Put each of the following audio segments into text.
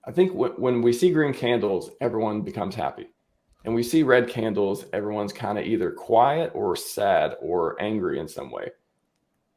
I think when we see green candles, everyone becomes happy. And we see red candles, everyone's kind of either quiet or sad or angry in some way.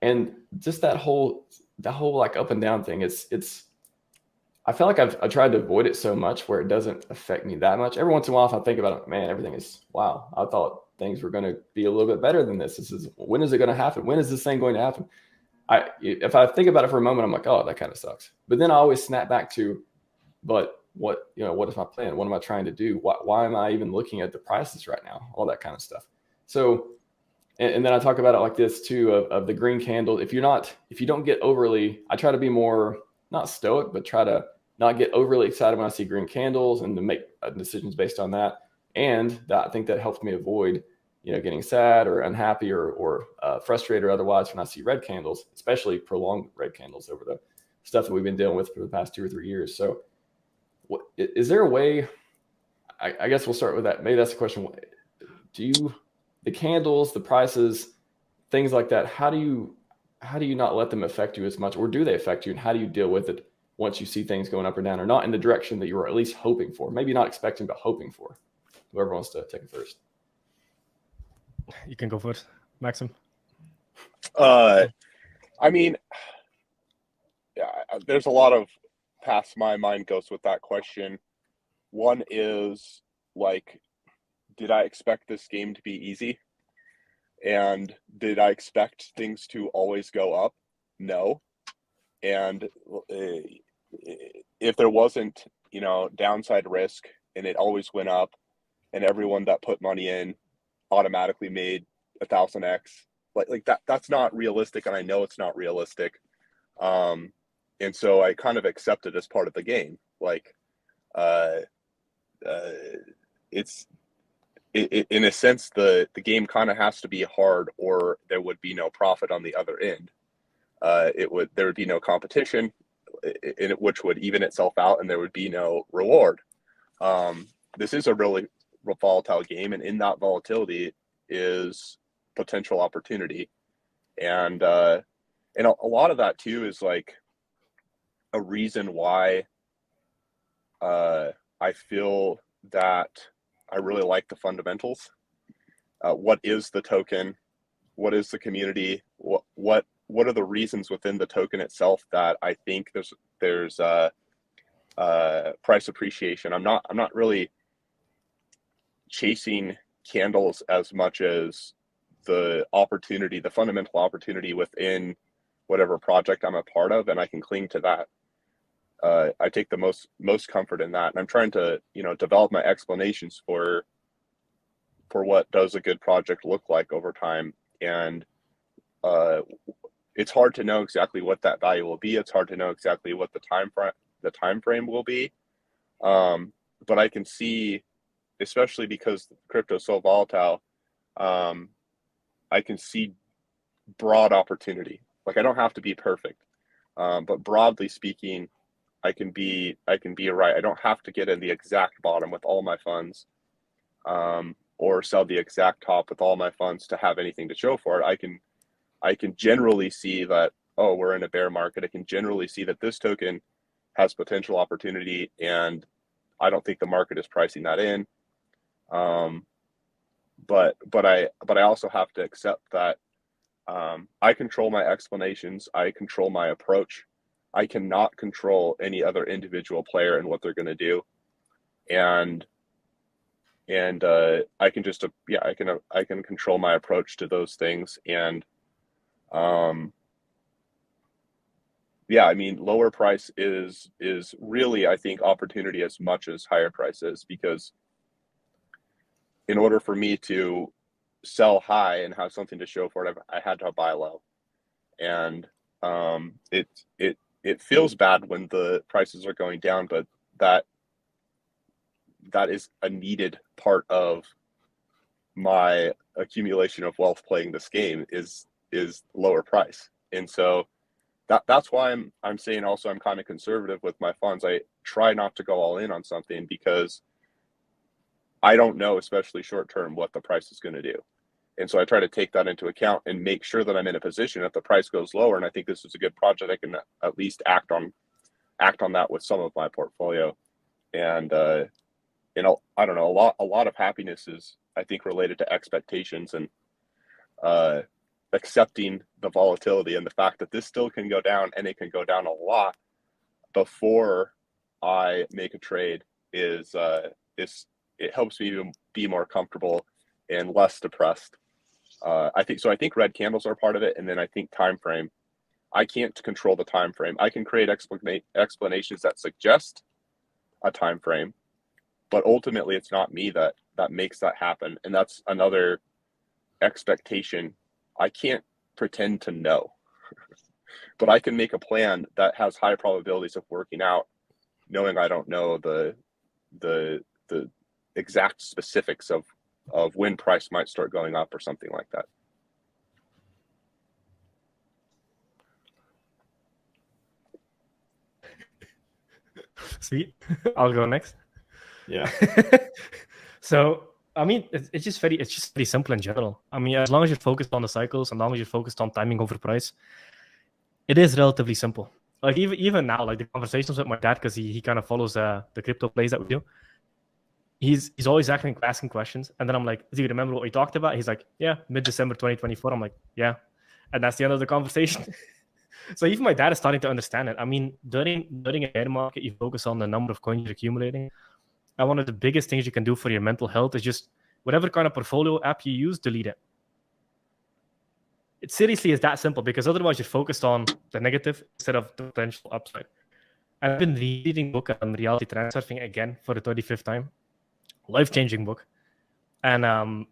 And just that whole like up and down thing, I feel like I've tried to avoid it so much where it doesn't affect me that much. Every once in a while, if I think about it, man, everything is, wow, I thought things were going to be a little bit better than this. When is it going to happen? When is this thing going to happen? If I think about it for a moment, I'm like, oh, that kind of sucks. But then I always snap back to, but what is my plan? What am I trying to do? Why am I even looking at the prices right now? All that kind of stuff. So, and then I talk about it like this too, of the green candle. If you don't get overly, I try to be more, not stoic, but try to not get overly excited when I see green candles and to make decisions based on that. And I think that helps me avoid, getting sad or unhappy or frustrated or otherwise when I see red candles, especially prolonged red candles over the stuff that we've been dealing with for the past 2 or 3 years. So is there a way, I guess we'll start with that. Maybe that's the question. The candles, the prices, things like that, how do you not let them affect you as much, or do they affect you, and how do you deal with it once you see things going up or down or not in the direction that you were at least hoping for? Maybe not expecting, but hoping for. Whoever wants to take it first. You can go first, Maxim. I mean, yeah, there's a lot of past my mind goes with that question. One is like, did I expect this game to be easy? And did I expect things to always go up? No. And if there wasn't, downside risk and it always went up and everyone that put money in automatically made 1,000x, like that's not realistic. And I know it's not realistic. And so I kind of accept it as part of the game. Like, it's in a sense, the game kind of has to be hard or there would be no profit on the other end. There would be no competition, which would even itself out, and there would be no reward. This is a really volatile game, and in that volatility is potential opportunity, and a lot of that too is like a reason why I feel that I really like the fundamentals. What is the token? What is the community? What are the reasons within the token itself that I think there's price appreciation? I'm not really chasing candles as much as the opportunity, the fundamental opportunity within whatever project I'm a part of, and I can cling to that. I take the most comfort in that, and I'm trying to develop my explanations for what does a good project look like over time. And it's hard to know exactly what that value will be. It's hard to know exactly what the time frame will be. But I can see, especially because crypto is so volatile, I can see broad opportunity. Like, I don't have to be perfect, but broadly speaking, I can be right. I don't have to get in the exact bottom with all my funds, or sell the exact top with all my funds to have anything to show for it. I can generally see that, oh, we're in a bear market. I can generally see that this token has potential opportunity, and I don't think the market is pricing that in. But I also have to accept that I control my explanations. I control my approach. I cannot control any other individual player and what they're going to do. And I can just, I can control my approach to those things. And I mean, lower price is really, I think, opportunity as much as higher prices, because in order for me to sell high and have something to show for it, I had to buy low. And it feels bad when the prices are going down, but that is a needed part of my accumulation of wealth playing this game is lower price. And so that's why I'm saying also I'm kind of conservative with my funds. I try not to go all in on something because I don't know, especially short term, what the price is going to do. And so I try to take that into account and make sure that I'm in a position if the price goes lower and I think this is a good project, I can at least act on act on that with some of my portfolio. And you know, I don't know, a lot of happiness is, I think, related to expectations and accepting the volatility and the fact that this still can go down, and it can go down a lot before I make a trade is it helps me be more comfortable and less depressed. I think red candles are part of it, and then I think time frame. I can't control the time frame. I can create explanations that suggest a time frame, but ultimately it's not me that makes that happen, and that's another expectation. I can't pretend to know, but I can make a plan that has high probabilities of working out, knowing I don't know the exact specifics of when price might start going up or something like that. Sweet. I'll go next. Yeah. So, I mean, it's just very simple in general. I mean, as long as you're focused on the cycles, as long as you're focused on timing over price, it is relatively simple. Like even now, like the conversations with my dad, because he kind of follows the crypto plays that we do. He's always asking questions, and then I'm like, "Do you remember what we talked about?" He's like, "Yeah, mid-December 2024." I'm like, "Yeah," and that's the end of the conversation. So even my dad is starting to understand it. I mean, during a bear market, you focus on the number of coins you're accumulating. And one of the biggest things you can do for your mental health is just whatever kind of portfolio app you use, delete it. It seriously is that simple, because otherwise you're focused on the negative instead of the potential upside. I've been reading a book on reality transferring again for the 35th time. Life-changing book. And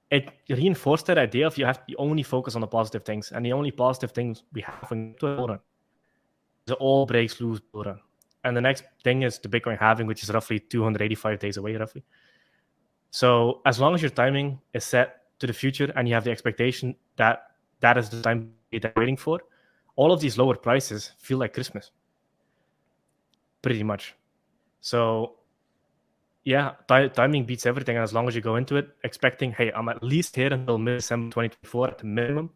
it reinforced that idea of you only focus on the positive things, and the only positive things we have in bull run is all breaks loose bull run. And the next thing is the Bitcoin halving, which is roughly 285 days away, roughly. So as long as your timing is set to the future and you have the expectation that that is the time you're waiting for, all of these lower prices feel like Christmas. Pretty much. So yeah, timing beats everything. And as long as you go into it expecting, hey, I'm at least here until mid-December 2024 at the minimum,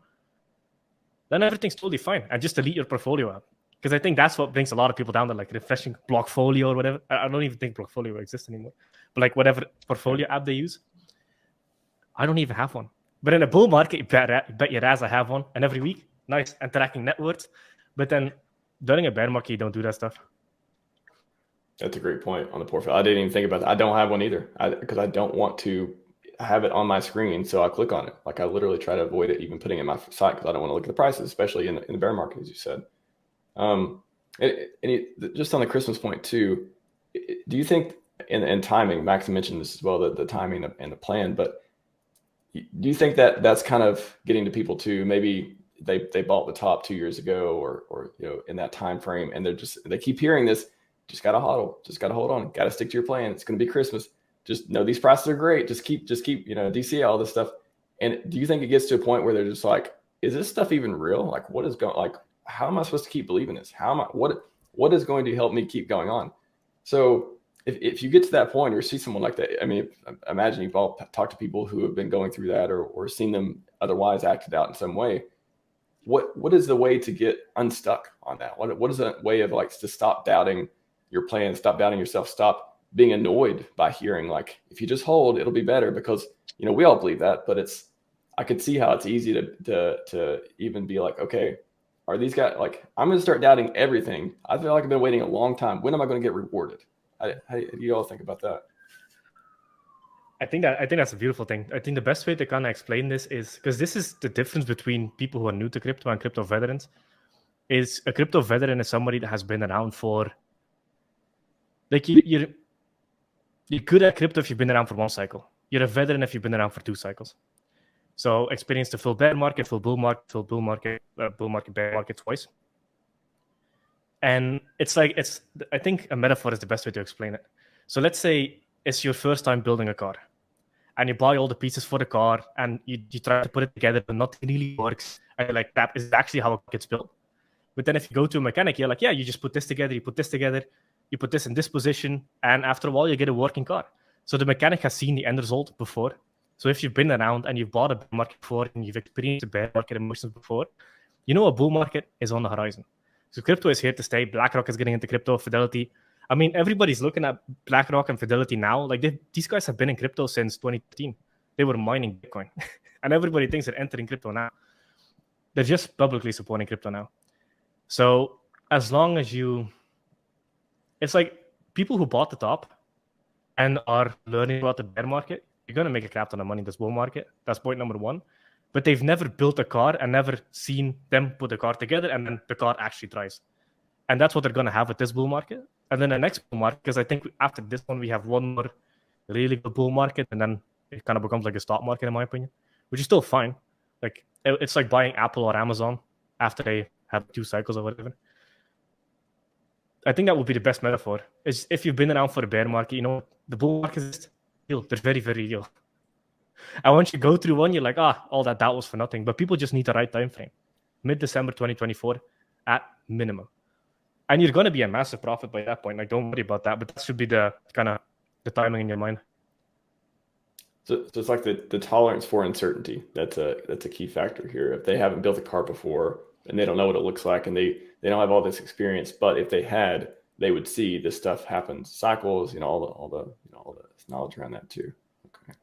then everything's totally fine. And just delete your portfolio app. Because I think that's what brings a lot of people down to, like refreshing Blockfolio or whatever. I don't even think Blockfolio exists anymore. But like whatever portfolio app they use, I don't even have one. But in a bull market, you bet your ass I have one. And every week, nice, and tracking net worth. But then during a bear market, you don't do that stuff. That's a great point on the portfolio. I didn't even think about that. I don't have one either because I don't want to have it on my screen. So I click on it. Like I literally try to avoid it even putting it in my site because I don't want to look at the prices, especially in the bear market, as you said. Just on the Christmas point too, do you think, and timing, Maxi mentioned this as well, the timing and the plan, but do you think that that's kind of getting to people too? Maybe they bought the top 2 years ago or in that time frame, and they keep hearing this. Just gotta hodl. Just gotta hold on. Gotta stick to your plan. It's gonna be Christmas. Just know these prices are great. Just keep DCA all this stuff. And do you think it gets to a point where they're just like, is this stuff even real? Like, what is going? Like, how am I supposed to keep believing this? What is going to help me keep going on? So if you get to that point or see someone like that, I mean, imagine you've all talked to people who have been going through that or seen them otherwise acted out in some way. What is the way to get unstuck on that? What is a way of like to stop doubting your plan, stop doubting yourself, stop being annoyed by hearing like, if you just hold, it'll be better, because we all believe that, but I could see how it's easy to even be like, okay, are these guys like, I'm going to start doubting everything. I feel like I've been waiting a long time. When am I going to get rewarded? How do you all think about that? I think that's a beautiful thing. I think the best way to kind of explain this is, because this is the difference between people who are new to crypto and crypto veterans, is a crypto veteran is somebody that has been around for, like, you're good at crypto if you've been around for one cycle. You're a veteran if you've been around for 2 cycles. So experience the full bear market, full bull market, bear market twice. And I think a metaphor is the best way to explain it. So let's say it's your first time building a car, and you buy all the pieces for the car, and you try to put it together, but nothing really works. And you're like, that is actually how it gets built. But then if you go to a mechanic, you're like, yeah, you just put this together, you put this together, you put this in this position, and after a while, you get a working car. So the mechanic has seen the end result before. So if you've been around and you've bought a bear market before and you've experienced a bear market emotions before, a bull market is on the horizon. So crypto is here to stay. BlackRock is getting into crypto. Fidelity. I mean, everybody's looking at BlackRock and Fidelity now. Like these guys have been in crypto since 2015. They were mining Bitcoin, and everybody thinks they're entering crypto now. They're just publicly supporting crypto now. So as long as it's like people who bought the top and are learning about the bear market, you're going to make a crap ton of money in this bull market. That's point number one. But they've never built a car and never seen them put the car together and then the car actually drives. And that's what they're going to have with this bull market. And then the next bull market, because I think after this one, we have one more really good bull market, and then it kind of becomes like a stock market, in my opinion, which is still fine. Like it's like buying Apple or Amazon after they have 2 cycles or whatever. I think that would be the best metaphor. Is if you've been around for the bear market, you know, the bull market is real. They're very, very real. And once you go through one, you're like, all that was for nothing. But people just need the right time frame. Mid-December 2024 at minimum. And you're going to be a massive profit by that point. Like, don't worry about that. But that should be the kind of the timing in your mind. So it's like the tolerance for uncertainty. That's a key factor here. If they haven't built a car before and they don't know what it looks like and they don't have all this experience, but if they had, they would see this stuff happen, cycles, all the knowledge around that too. Okay.